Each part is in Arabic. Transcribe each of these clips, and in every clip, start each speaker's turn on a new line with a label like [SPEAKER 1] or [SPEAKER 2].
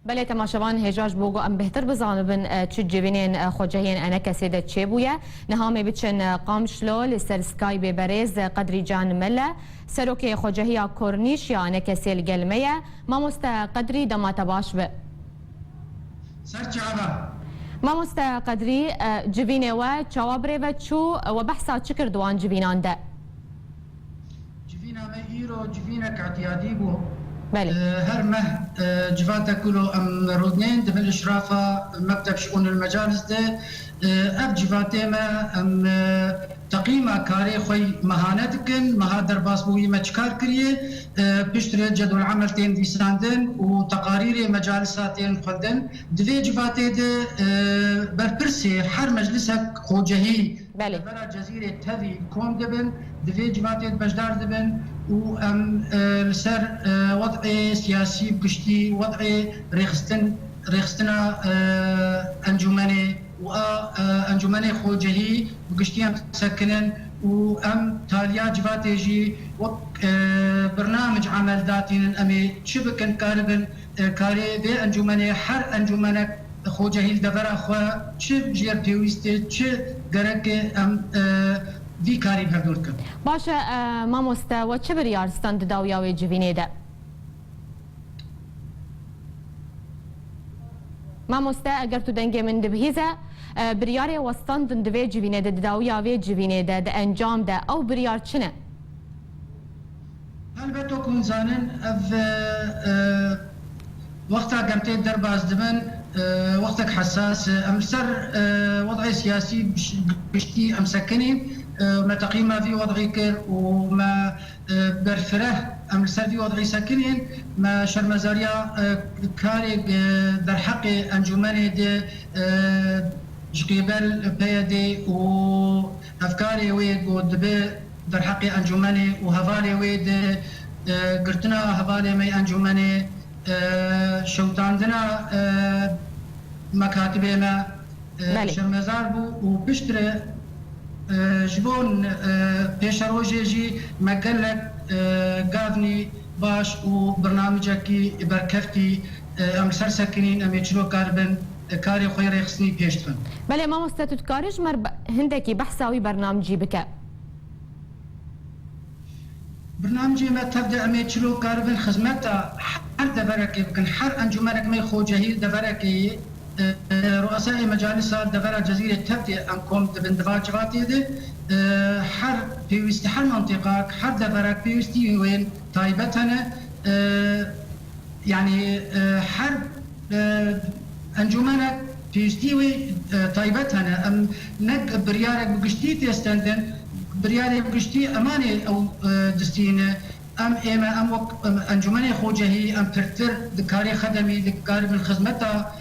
[SPEAKER 1] بله تماشاوان هجاج بوگو ام بهتر بزانبن چه جوینین خوجهین انا کسیده چه بویه نهامی بچن قامشلو لسر سکای ببرز قدری جان مله سروک خوجهی کورنیش یا انا کسیل گلمه ما مست قدری دمات باش به ما مست قدری جوینه و چوابره و چو و بحثا چکر دوان جوینان ده
[SPEAKER 2] جوینا ما ایرو جوینا کعتیادی بو
[SPEAKER 1] بله
[SPEAKER 2] هر مه جواتا كله ام رودنين دبل الاشرافه مكتب شؤون المجالس ده اب جواتي ما ام تقييم كاري خوي مهانتكن مهادر باسبوي مچكار كريه بيشتري جدول عمل تين ديساندن وتقارير مجالساتين خدن دفي جواتي ده بربرسي حر مجلسك خوجهي
[SPEAKER 1] بله
[SPEAKER 2] برا جزيره تهذي كوم دبن دفي جواتي بجدار دبن و ام لسر وضع سياسي بكشتي وضع ريخستنا انجمني و انجمني خوجهي بكشتي ام تسكنن و ام تاليا جفاتيجي برنامج عمل ذاتين امي شبكن كاربن كاري بي انجمني حر انجمنك خوجهي الدبر اخوا شب جير بيويستي ش غرك ام دی کاری بردور کرد.
[SPEAKER 1] باشه ما مستوى چه بریارستان داویاوی جوینه ده؟ ما مستوى اگر تو دنگ من دبهیزه بریاری وستان دنده جوینه ده داویاوی جوینه ده انجام ده او بریار چنه؟
[SPEAKER 2] البته کن زانن اف وقتا قمتي درباز دبن وقتك حساس امسر وضعي سياسي بشتي امسكني ما تقييمه في وضعي كر وما برفره امسر في وضعي ساكنين ما شرمزاريا كاري در حق انجمني دي جقيبل بيدي و افكاري ويد ودبي در حق انجمني وهفالي ويد قرتنا هفالي مي انجمني شوتاندنا مكاتبه ما شرمزار بو وبشتري جبون بيشروجي جي مقلك قافني باش وبرنامجكي بركفتي ام سرسكنين ام يجلو كاربن كاري خوير يخصني بيشتغل
[SPEAKER 1] بله ما مستتد كارج مر هندكي بحثاوي برنامجي بك
[SPEAKER 2] برنامجي ما تبدا ام يجلو كاربن خدمتها حر دبركي بكن حر انجمنك ما خوجهي دبركي رؤساء مجالس دفرة جزيرة تبدي أنكم بندفاع جواتي ده حر بيوستي حر منطقة حر دفرة بيوستي وين طيبتنا يعني حر أنجمنك بيوستي وين طيبتنا أم نق بريارك بقشتي تستندن بريارك بقشتي أماني أو دستينه ام ايما ام انجمني خوجهي ام ترتر دكاري خدمي دكاري من خدمتها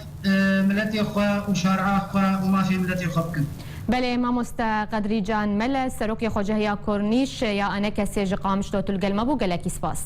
[SPEAKER 2] ملتي اخوة وشارع اخوة وما في ملتي اخوة بكن
[SPEAKER 1] بله ما مست قدري جان ملا سروكي خوجهي كورنيش يا انا كسي قامشتو تلقى المبو قالك سباس